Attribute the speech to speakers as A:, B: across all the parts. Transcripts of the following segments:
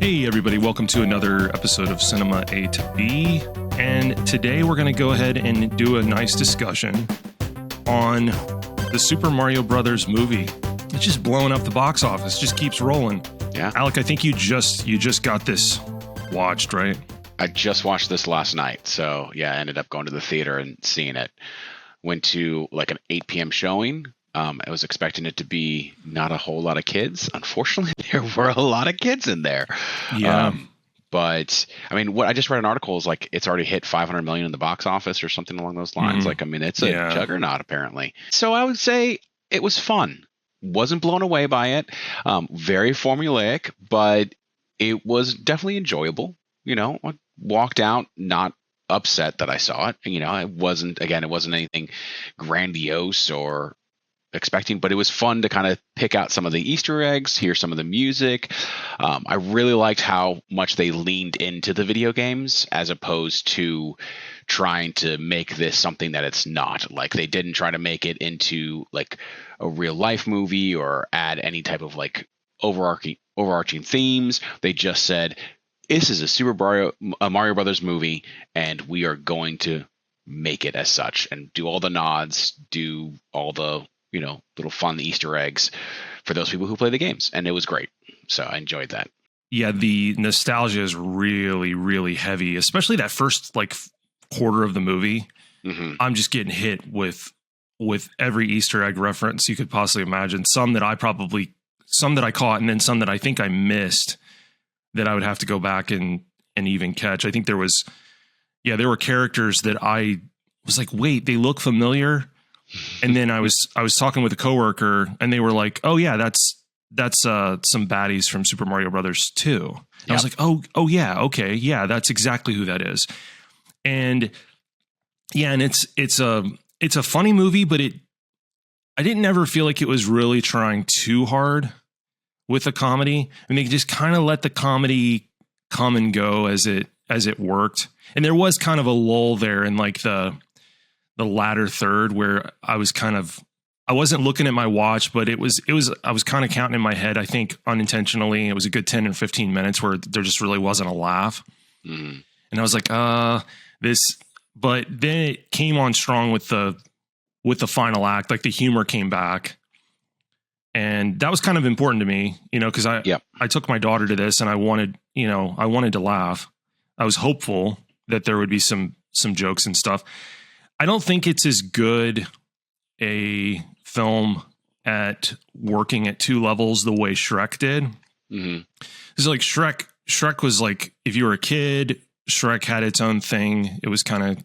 A: Hey everybody, welcome to another episode of Cinema A to B. And today we're going to go ahead and do a nice discussion on the Super Mario Brothers movie. It's just blowing up the box office, just keeps rolling.
B: Yeah.
A: Alec, I think you just got this watched, right?
B: I just watched this last night. So yeah, I ended up going to the theater and seeing it. Went to like an 8 p.m. showing. I was expecting it to be not a whole lot of kids. Unfortunately, there were a lot of kids in there.
A: Yeah.
B: But I mean, what I just read an article is like it's already hit 500 million in the box office or something along those lines.
A: Mm-hmm.
B: Like, I mean, it's a juggernaut apparently. So I would say it was fun. Wasn't blown away by it. Very formulaic, but it was definitely enjoyable. You know, I walked out not upset that I saw it. You know, it wasn't anything grandiose or expecting, but it was fun to kind of pick out some of the Easter eggs, hear some of the music. I really liked how much they leaned into the video games as opposed to trying to make this something that it's not. Like, they didn't try to make it into like a real life movie or add any type of like overarching themes. They just said, this is a Mario Brothers movie, and we are going to make it as such and do all the nods, do all the little fun Easter eggs for those people who play the games. And it was great. So I enjoyed that. Yeah,
A: the nostalgia is really, really heavy, especially that first like quarter of the movie.
B: Mm-hmm.
A: I'm just getting hit with every Easter egg reference you could possibly imagine. Some that I caught, and then some that I think I missed that I would have to go back and even catch. I think there were characters that I was like, wait, they look familiar. And then I was talking with a coworker, and they were like, "Oh yeah, that's some baddies from Super Mario Brothers 2." Yep. I was like, "Oh yeah, okay, yeah, that's exactly who that is." And yeah, and it's a funny movie, but I didn't ever feel like it was really trying too hard with the comedy, and they just kind of let the comedy come and go as it worked. And there was kind of a lull there in like the latter third where I wasn't looking at my watch, but I was kind of counting in my head, I think unintentionally. It was a good 10 and 15 minutes where there just really wasn't a laugh.
B: Mm-hmm.
A: And I was like, but then it came on strong with the final act, like the humor came back. And that was kind of important to me, cause I took my daughter to this and I wanted to laugh. I was hopeful that there would be some jokes and stuff. I don't think it's as good a film at working at two levels the way Shrek did.
B: Mm-hmm.
A: It's like Shrek was like, if you were a kid, Shrek had its own thing. It was kind of,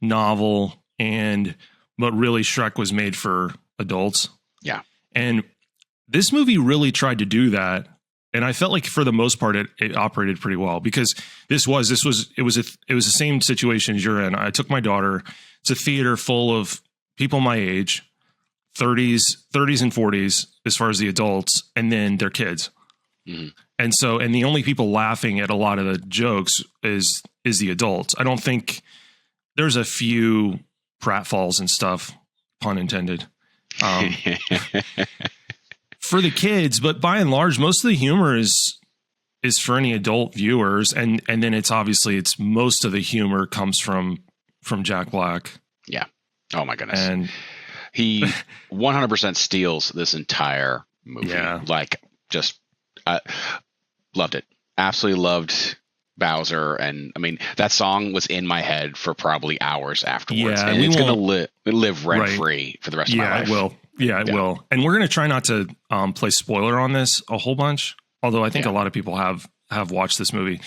A: novel, but really Shrek was made for adults.
B: Yeah.
A: And this movie really tried to do that. And I felt like for the most part, it operated pretty well, because it was the same situation as you're in. I took my daughter. It's a theater full of people my age, 30s and 40s, as far as the adults, and then their kids.
B: Mm-hmm.
A: And the only people laughing at a lot of the jokes is the adults. I don't think there's a few pratfalls and stuff, pun intended. For the kids, but by and large, most of the humor is for any adult viewers, and then it's most of the humor comes from Jack Black.
B: Yeah. Oh my goodness.
A: And
B: he 100% steals this entire movie.
A: Yeah.
B: Like, just loved it. Absolutely loved Bowser, and I mean that song was in my head for probably hours afterwards.
A: Yeah,
B: and it's gonna live rent free for the rest of my life.
A: It will. Yeah, it will. And we're going to try not to play spoiler on this a whole bunch, although I think a lot of people have watched this movie.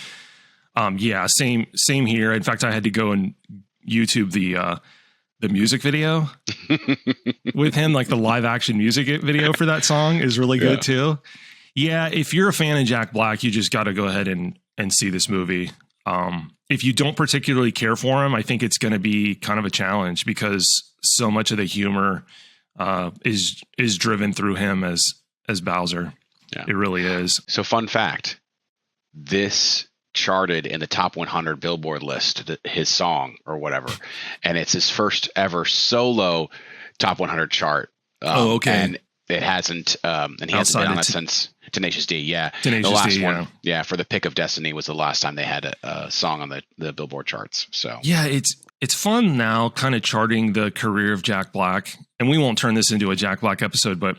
A: Same here. In fact, I had to go and YouTube the music video with him, like the live action music video for that song is really good too. Yeah, if you're a fan of Jack Black, you just got to go ahead and see this movie. If you don't particularly care for him, I think it's going to be kind of a challenge, because so much of the humor is driven through him as Bowser. Yeah. It really is.
B: So, fun fact, this charted in the top 100 Billboard list, his song or whatever, and it's his first ever solo top 100 chart.
A: Okay.
B: And it hasn't, and he hasn't been on it since Tenacious D. Yeah,
A: Tenacious
B: the last
A: D,
B: one, yeah, for the Pick of Destiny was the last time they had a song on the Billboard charts. So
A: yeah, it's fun now, kind of charting the career of Jack Black, and we won't turn this into a Jack Black episode, but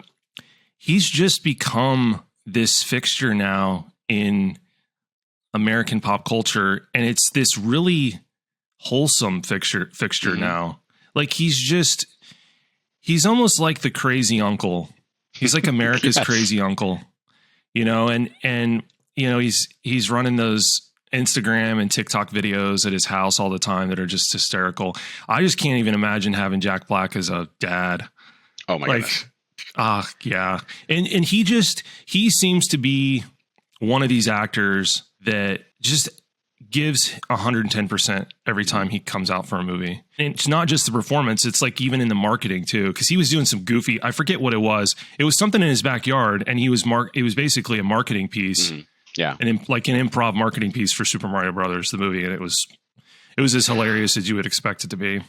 A: he's just become this fixture now in American pop culture, and it's this really wholesome fixture now. Like he's almost like the crazy uncle. He's like America's
B: Yes.
A: crazy uncle, you know, and you know, he's running those Instagram and TikTok videos at his house all the time that are just hysterical. I just can't even imagine having Jack Black as a dad.
B: oh my goodness.
A: Yeah. And he seems to be one of these actors that just gives 110% every time he comes out for a movie. And it's not just the performance, it's like even in the marketing too, because he was doing some goofy, I forget what it was. It was something in his backyard, and it was basically a marketing piece.
B: Mhm. Yeah.
A: Like an improv marketing piece for Super Mario Brothers, the movie. And it was as hilarious as you would expect it to be.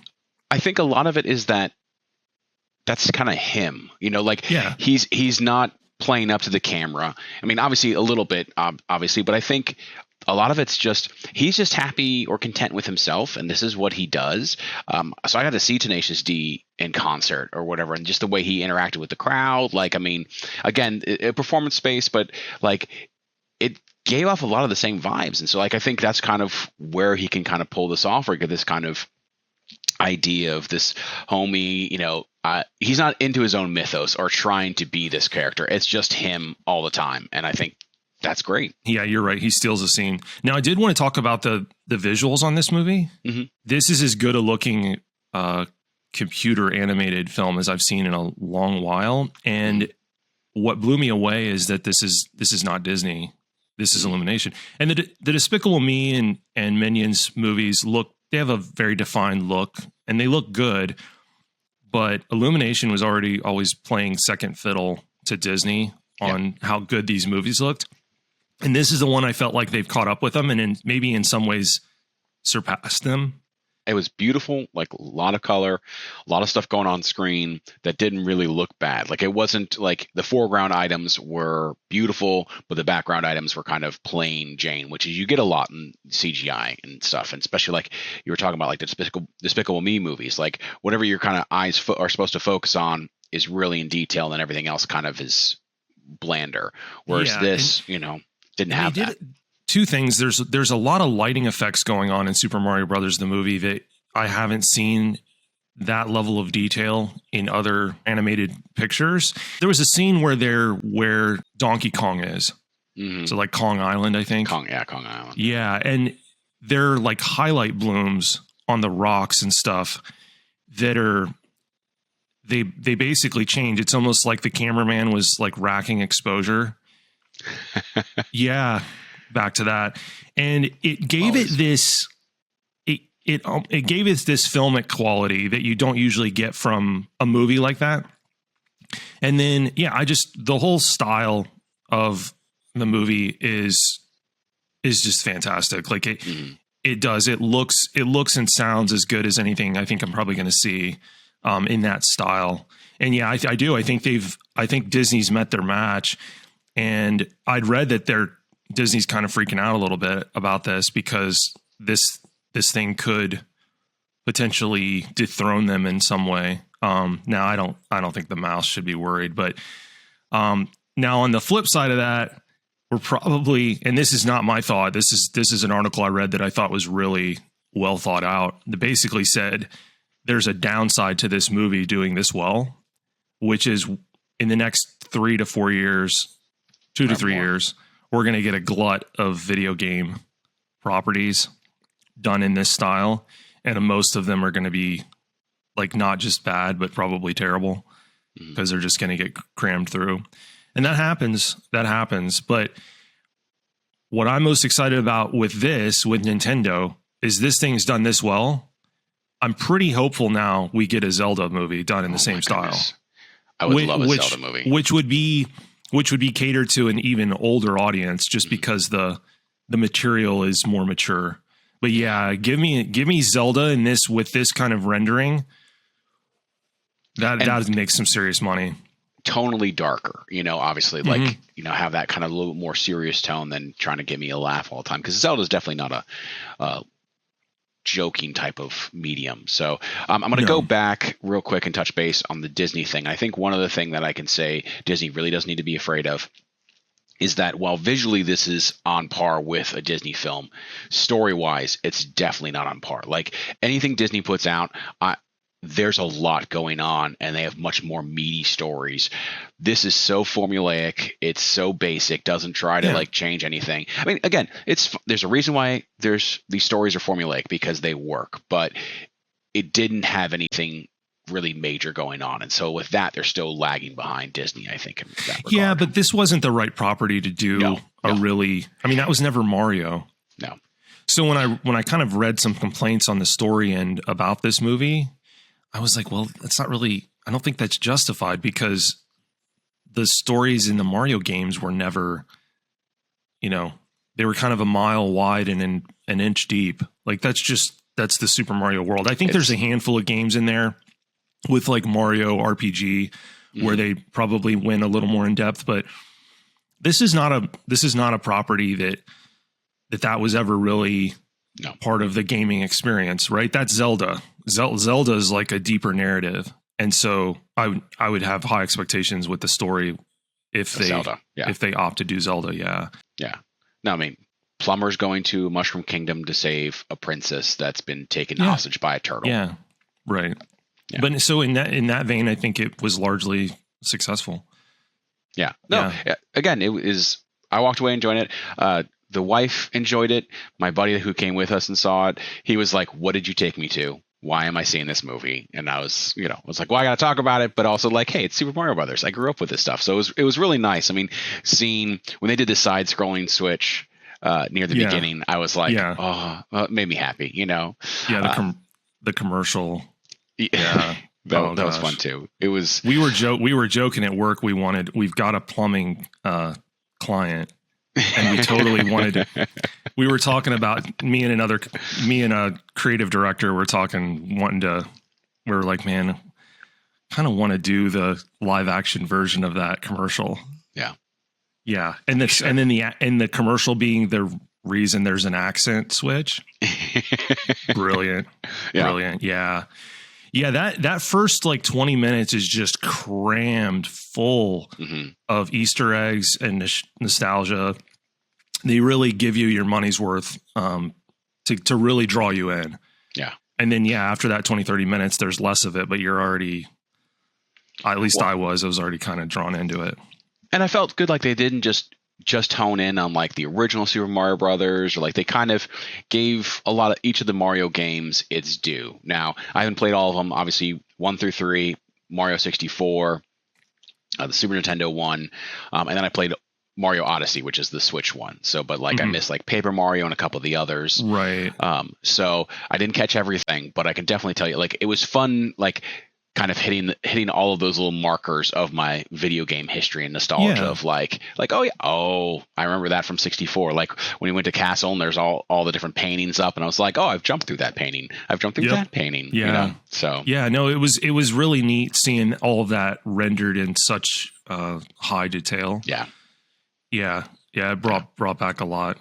B: I think a lot of it is that's kind of him, you know, like
A: Yeah.
B: he's not playing up to the camera. I mean, obviously a little bit, obviously, but I think a lot of it's just, he's just happy or content with himself, and this is what he does. So I got to see Tenacious D in concert or whatever, and just the way he interacted with the crowd. Like, I mean, again, a performance space, but like it gave off a lot of the same vibes. And so like, I think that's kind of where he can kind of pull this off, or get this kind of idea of this homie, you know, he's not into his own mythos or trying to be this character. It's just him all the time. And I think that's great.
A: Yeah, you're right. He steals the scene. Now, I did want to talk about the visuals on this movie.
B: Mm-hmm.
A: This is as good a looking computer animated film as I've seen in a long while. And what blew me away is that this is not Disney. This is Illumination. And the Despicable Me and Minions movies they have a very defined look, and they look good. But Illumination was always playing second fiddle to Disney on how good these movies looked. And this is the one I felt like they've caught up with them, and maybe in some ways surpassed them.
B: It was beautiful, like a lot of color, a lot of stuff going on screen that didn't really look bad. Like it wasn't like the foreground items were beautiful, but the background items were kind of plain Jane, which is you get a lot in CGI and stuff. And especially like you were talking about, like the Despicable Me movies, like whatever your kind of eyes are supposed to focus on is really in detail, and everything else kind of is blander. Whereas this, you know, didn't have that.
A: Two things. There's a lot of lighting effects going on in Super Mario Brothers, the movie, that I haven't seen that level of detail in other animated pictures. There was a scene where Donkey Kong is. Mm-hmm. So like Kong Island, I think.
B: Kong Island.
A: Yeah. And they're like highlight blooms on the rocks and stuff that are, they basically change. It's almost like the cameraman was like racking exposure. Yeah. Back to that. And it gave it this, it gave it this filmic quality that you don't usually get from a movie like that. And then, the whole style of the movie is just fantastic. Like it looks and sounds as good as anything I think I'm probably going to see in that style. And I do. I think Disney's met their match. And I'd read that Disney's kind of freaking out a little bit about this because this thing could potentially dethrone them in some way. Now I don't think the mouse should be worried, but now on the flip side of that, we're probably, and this is not my thought. This is an article I read that I thought was really well thought out. That basically said there's a downside to this movie doing this well, which is in the next 3 to 4 years, 2 to 3 years, we're going to get a glut of video game properties done in this style. And most of them are going to be like not just bad, but probably terrible because they're just going to get crammed through. And that happens. But what I'm most excited about with Nintendo, is this thing's done this well. I'm pretty hopeful now we get a Zelda movie done in the same style.
B: I would love a Zelda movie.
A: Which would be catered to an even older audience just because the material is more mature. But yeah, give me Zelda in this with this kind of rendering. That makes some serious money.
B: tonally darker, obviously, like, have that kind of a little more serious tone than trying to get me a laugh all the time. Because Zelda is definitely not a joking type of medium. So I'm going to go back real quick and touch base on the Disney thing. I think one other thing that I can say Disney really does need to be afraid of is that while visually this is on par with a Disney film, story-wise, it's definitely not on par. Like anything Disney puts out, there's a lot going on, and they have much more meaty stories. This is so formulaic. It's so basic. Doesn't try to like change anything. I mean, again, there's a reason why these stories are formulaic, because they work, but it didn't have anything really major going on. And so with that, they're still lagging behind Disney, I think, in that regard.
A: Yeah, but this wasn't the right property to do really, I mean, that was never Mario.
B: No.
A: So when I kind of read some complaints on the story end about this movie, I was like, well, that's not really, I don't think that's justified, because the stories in the Mario games were never, they were kind of a mile wide and an inch deep. Like that's the Super Mario world. I think there's a handful of games in there with like Mario RPG where they probably went a little more in depth, but this is not a property that was ever really part of the gaming experience, right? That's Zelda. Zelda is like a deeper narrative. And so I would have high expectations with the story if they opt to do Zelda. Yeah.
B: Yeah. No, I mean, Plumber's going to Mushroom Kingdom to save a princess that's been taken hostage by a turtle.
A: Yeah. Right. Yeah. But so in that vein, I think it was largely successful.
B: Yeah. No, again, I walked away enjoying it. The wife enjoyed it. My buddy who came with us and saw it, he was like, "What did you take me to? Why am I seeing this movie?" And I was like, well, I got to talk about it, but also like, hey, it's Super Mario Brothers. I grew up with this stuff. So it was really nice. I mean, seeing when they did the side scrolling switch near the beginning, I was like, oh, well, it made me happy, Yeah.
A: The commercial.
B: Yeah. that was fun too. It was,
A: we were joking at work. We've got a plumbing client. And we totally wanted to, we were talking about me and a creative director were like, man, kind of want to do the live action version of that commercial.
B: Yeah.
A: Yeah. And then the commercial being the reason there's an accent switch. Brilliant.
B: Yeah.
A: Brilliant. Yeah. Yeah. That first like 20 minutes is just crammed full of Easter eggs and nostalgia. They really give you your money's worth to really draw you in.
B: Yeah.
A: And then, after that 20, 30 minutes, there's less of it, but you're already, at least I was already kind of drawn into it.
B: And I felt good. Like they didn't just hone in on like the original Super Mario Brothers, or like they kind of gave a lot of each of the Mario games its due. Now, I haven't played all of them, obviously 1 through 3, Mario 64, the Super Nintendo one. And then I played Mario Odyssey, which is the Switch one. So, but like I missed like Paper Mario and a couple of the others.
A: Right.
B: So I didn't catch everything, but I can definitely tell you, like, it was fun, like kind of hitting all of those little markers of my video game history and nostalgia of like, I remember that from 64. Like when we went to Castle and there's all the different paintings up, and I was like, oh, I've jumped through that painting. I've jumped through that painting.
A: Yeah.
B: So
A: no, it was really neat seeing all of that rendered in such high detail.
B: Yeah.
A: Yeah. It brought back a lot.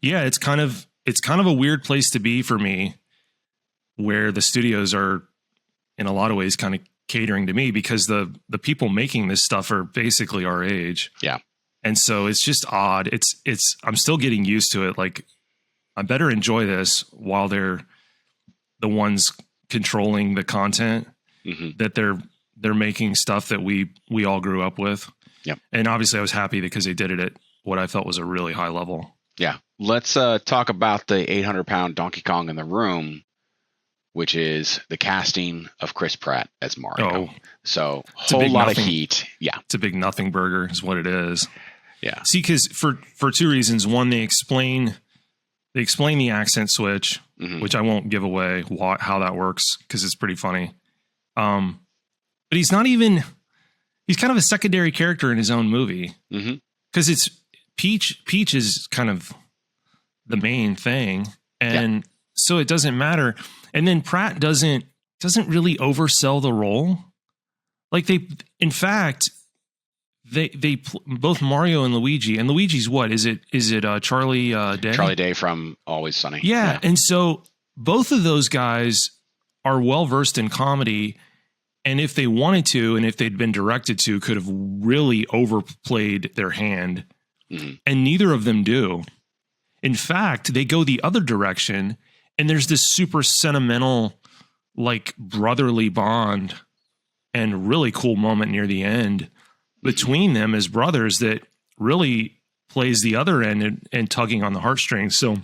A: It's kind of a weird place to be for me, where the studios are in a lot of ways kind of catering to me, because the people making this stuff are basically our age.
B: Yeah.
A: And so it's just odd. I'm still getting used to it. Like I better enjoy this while they're the ones controlling the content, that they're making stuff that we all grew up with.
B: Yep.
A: And obviously I was happy because they did it at what I felt was a really high level.
B: Yeah. Let's talk about the 800-pound Donkey Kong in the room, which is the casting of Chris Pratt as Mario. So whole lot of heat. Yeah.
A: It's a big nothing burger is what it is.
B: Yeah.
A: See, because for two reasons. One, they explain the accent switch, which I won't give away how that works, because it's pretty funny. But he's not even... He's kind of a secondary character in his own movie, because it's Peach. Peach is kind of the main thing, and so it doesn't matter. And then Pratt doesn't really oversell the role. Like in fact, both Mario and Luigi's what is it? Is it Charlie Day?
B: Charlie Day from Always Sunny.
A: Yeah. And so both of those guys are well versed in comedy. And if they wanted to, and if they'd been directed to, could have really overplayed their hand. Mm-hmm. And neither of them do. In fact, they go the other direction, and there's this super sentimental, like brotherly bond and really cool moment near the end between them as brothers that really plays the other end and tugging on the heartstrings. So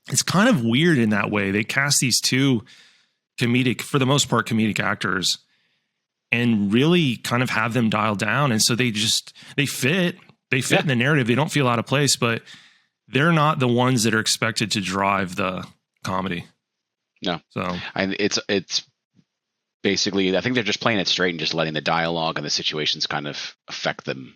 A: it's kind of weird in that way. They cast these two comedic, for the most part, comedic actors and really kind of have them dialed down. And so they fit in the narrative. They don't feel out of place, but they're not the ones that are expected to drive the comedy.
B: No.
A: So
B: it's basically, I think they're just playing it straight and just letting the dialogue and the situations kind of affect them,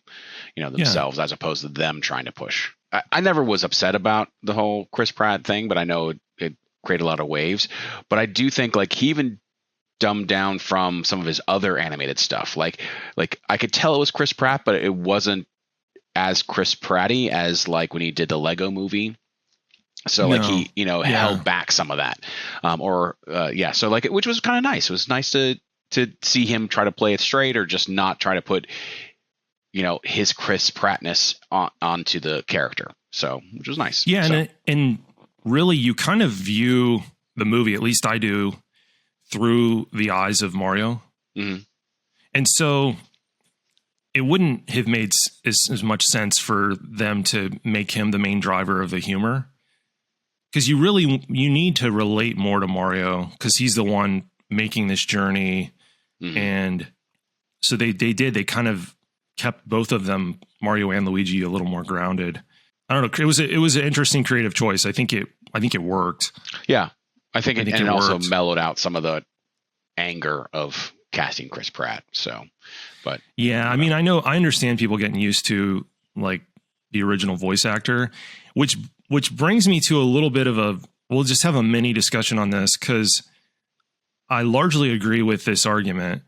B: themselves, as opposed to them trying to push. I never was upset about the whole Chris Pratt thing, but I know it created a lot of waves. But I do think like he even dumbed down from some of his other animated stuff. Like I could tell it was Chris Pratt, but it wasn't as Chris Pratty as like when he did the Lego movie. So like he, held back some of that. So like, which was kind of nice. It was nice to see him try to play it straight or just not try to put, his Chris Prattness onto the character. So, which was nice.
A: Yeah.
B: So.
A: And really you kind of view the movie, at least I do, through the eyes of Mario. Mm-hmm. And so it wouldn't have made as much sense for them to make him the main driver of the humor. Because you need to relate more to Mario because he's the one making this journey. Mm-hmm. And so they kind of kept both of them, Mario and Luigi, a little more grounded. I don't know. It was an interesting creative choice. I think it worked.
B: Yeah. I think it also mellowed out some of the anger of casting Chris Pratt. So, but
A: yeah, I mean, I understand people getting used to like the original voice actor, which brings me to a little bit of we'll just have a mini discussion on this because I largely agree with this argument.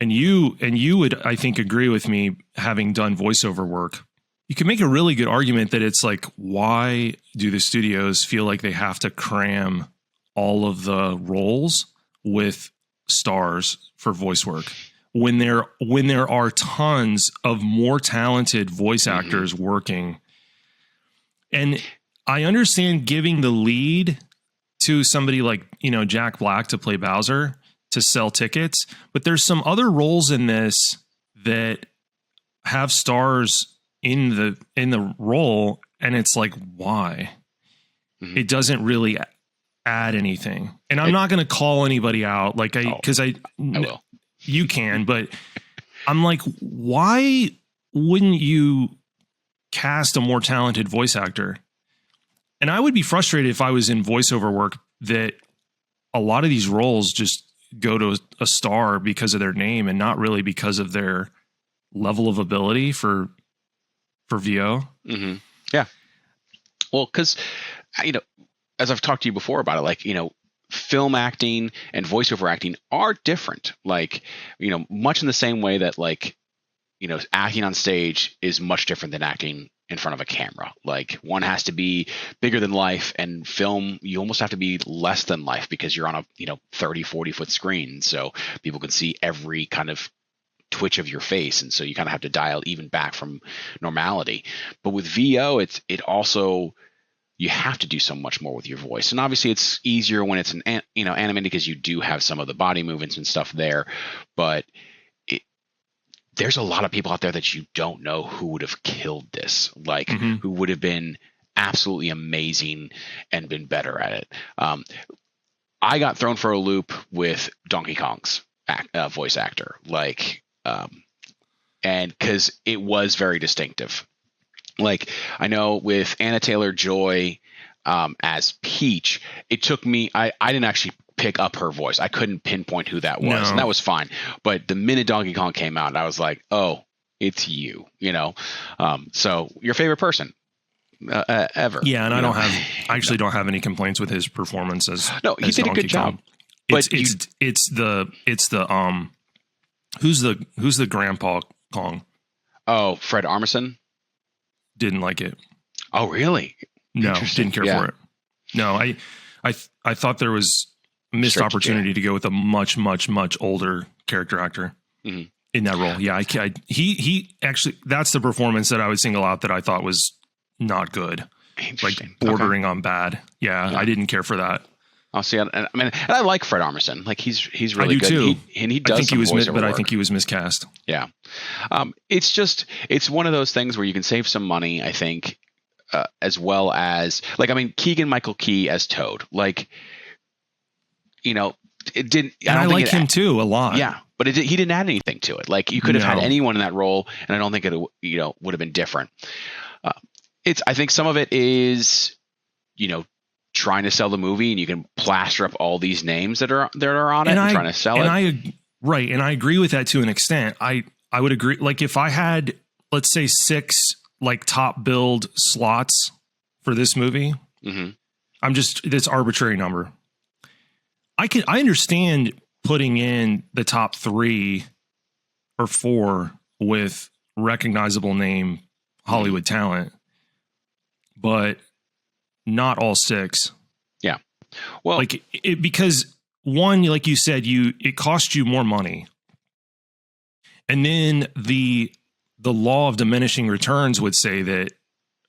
A: And you would, I think, agree with me having done voiceover work. You can make a really good argument that it's like, why do the studios feel like they have to cram all of the roles with stars for voice work when there are tons of more talented voice actors working? And I understand giving the lead to somebody like, Jack Black to play Bowser to sell tickets, but there's some other roles in this that have stars in the role, and it's like, why? Mm-hmm. It doesn't really add anything. And I'm not going to call anybody out, like I will. You can, but I'm like, why wouldn't you cast a more talented voice actor? And I would be frustrated if I was in voiceover work that a lot of these roles just go to a star because of their name and not really because of their level of ability for VO.
B: Mm-hmm. Yeah. Well, because, as I've talked to you before about it, like, film acting and voiceover acting are different. Like, much in the same way that like, acting on stage is much different than acting in front of a camera. Like one has to be bigger than life, and film, you almost have to be less than life because you're on a, 30, 40 foot screen. So people can see every kind of twitch of your face. And so you kind of have to dial even back from normality. But with VO, it also, you have to do so much more with your voice. And obviously it's easier when it's animated because you do have some of the body movements and stuff there. But there's a lot of people out there that you don't know who would have killed this, like who would have been absolutely amazing and been better at it. I got thrown for a loop with Donkey Kong's voice actor, and because it was very distinctive. Like I know with Anna Taylor-Joy as Peach, it took me, I didn't actually pick up her voice. I couldn't pinpoint who that was, and that was fine. But the minute Donkey Kong came out, I was like, oh, it's you, so your favorite person ever.
A: Yeah. And I actually don't have any complaints with his performance as
B: he did Donkey a good job.
A: But it's the Who's the Grandpa Kong?
B: Oh, Fred Armisen.
A: Didn't like it.
B: Oh, really?
A: No, didn't care for it. No, I thought there was a missed opportunity to go with a much, much, much older character actor in that role. Yeah, he actually, that's the performance that I would single out that I thought was not good, like bordering on bad. Yeah, I didn't care for that.
B: I'll see. I mean, and I like Fred Armisen. Like he's really good.
A: Too.
B: He does.
A: I think he was miscast.
B: Yeah, it's one of those things where you can save some money. I think. As well as Keegan-Michael Key as Toad, it didn't. I like
A: him too a lot.
B: Yeah, but he didn't add anything to it. Like you could have had anyone in that role, and I don't think it would have been different. I think some of it is trying to sell the movie, and you can plaster up all these names that are on it and trying to sell it.
A: And I agree with that to an extent. I would agree. Like if I had, let's say, 6 top build slots for this movie. I'm just this arbitrary number. I understand putting in the top 3 or 4 with recognizable name Hollywood talent, but not all 6.
B: Yeah. Well,
A: because one, like you said, it cost you more money. And then the law of diminishing returns would say that,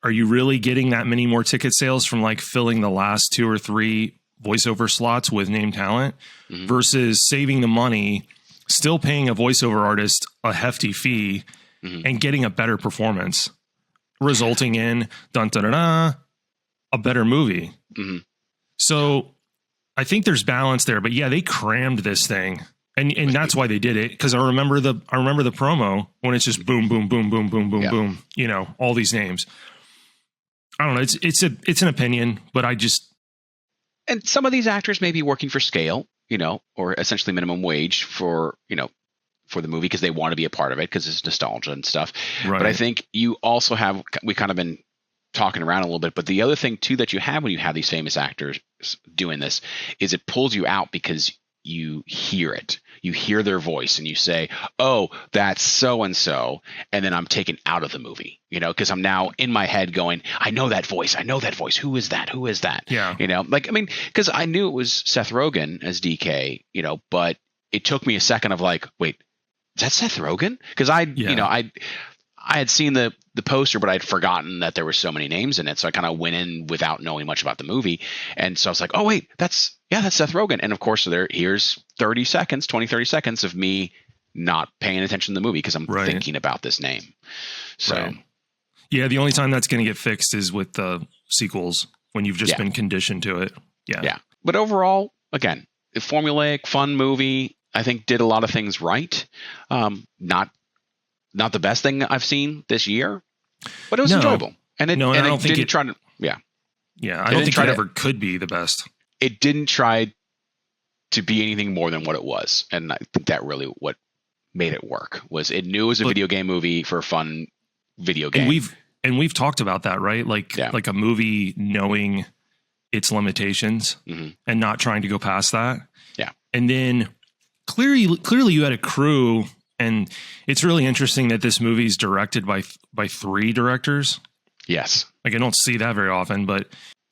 A: are you really getting that many more ticket sales from filling the last 2 or 3 voiceover slots with name talent versus saving the money, still paying a voiceover artist a hefty fee and getting a better performance, resulting in a better movie. So I think there's balance there, but yeah, they crammed this thing. And that's why they did it, because I remember the promo when it's just boom, boom, boom, boom, boom, boom, boom. All these names. I don't know. It's an opinion, but
B: and some of these actors may be working for scale, or essentially minimum wage for the movie because they want to be a part of it because it's nostalgia and stuff. Right. But I think you also we kind of been talking around a little bit, but the other thing too that you have when you have these famous actors doing this is it pulls you out because you hear it. You hear their voice and you say, oh, that's so-and-so. And then I'm taken out of the movie, because I'm now in my head going, I know that voice. Who is that? Who is that?
A: Yeah.
B: Because I knew it was Seth Rogen as DK, but it took me a second of wait, is that Seth Rogen? Because I had seen the poster, but I'd forgotten that there were so many names in it. So I kind of went in without knowing much about the movie. And so I was like, oh, wait, that's Seth Rogen. And of course, here's 30 seconds of me not paying attention to the movie because I'm thinking about this name. So,
A: yeah, the only time that's going to get fixed is with the sequels when you've just been conditioned to it. Yeah.
B: Yeah. But overall, again, a formulaic, fun movie, I think did a lot of things right. Not the best thing I've seen this year, but it was enjoyable. And I don't think it tried to. Yeah,
A: I don't think it ever could be the best.
B: It didn't try to be anything more than what it was, and I think that really what made it work was it knew it was a video game movie for a fun video game.
A: And we've talked about that, right? Like a movie knowing its limitations and not trying to go past that.
B: Yeah, and
A: then clearly you had a crew. And it's really interesting that this movie is directed by 3 directors.
B: Yes.
A: I don't see that very often, but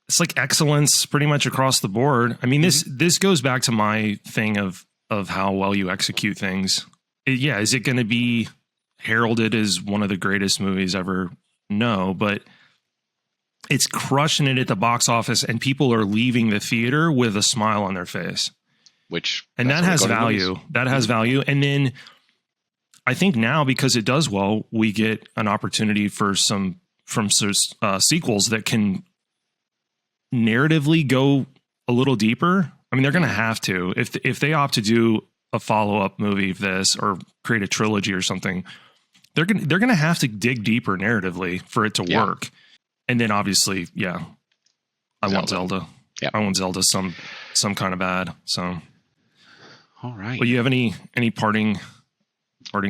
A: it's excellence pretty much across the board. I mean, this goes back to my thing of how well you execute things. Is it going to be heralded as one of the greatest movies ever? No, but it's crushing it at the box office and people are leaving the theater with a smile on their face. That has value. That has value. And then I think now, because it does well, we get an opportunity for some sequels that can narratively go a little deeper. I mean, they're going to have to if they opt to do a follow-up movie of this or create a trilogy or something. They're going to have to dig deeper narratively for it to work. And then obviously, I want Zelda. Yeah, I want Zelda some kind of bad. So,
B: all right.
A: Well, you have any parting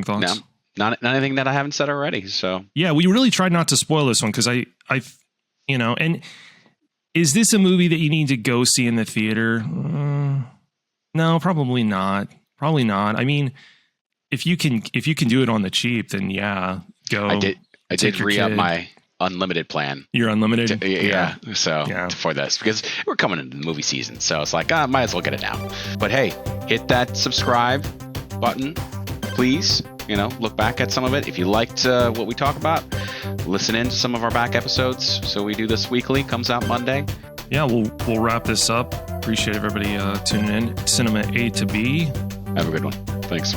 A: thoughts?
B: No, not anything that I haven't said already. So
A: yeah, we really tried not to spoil this one because I and is this a movie that you need to go see in the theater? No, probably not. I mean, if you can do it on the cheap, then yeah, go.
B: I did re-up
A: kid.
B: my unlimited plan.
A: You're unlimited?
B: Yeah. So for this, because we're coming into the movie season, so it's like, might as well get it now. But hey, hit that subscribe button, please. Look back at some of it. If you liked what we talk about, listen in to some of our back episodes. So we do this weekly, comes out Monday.
A: Yeah, we'll wrap this up. Appreciate everybody tuning in. Cinema A to B.
B: Have a good one. Thanks.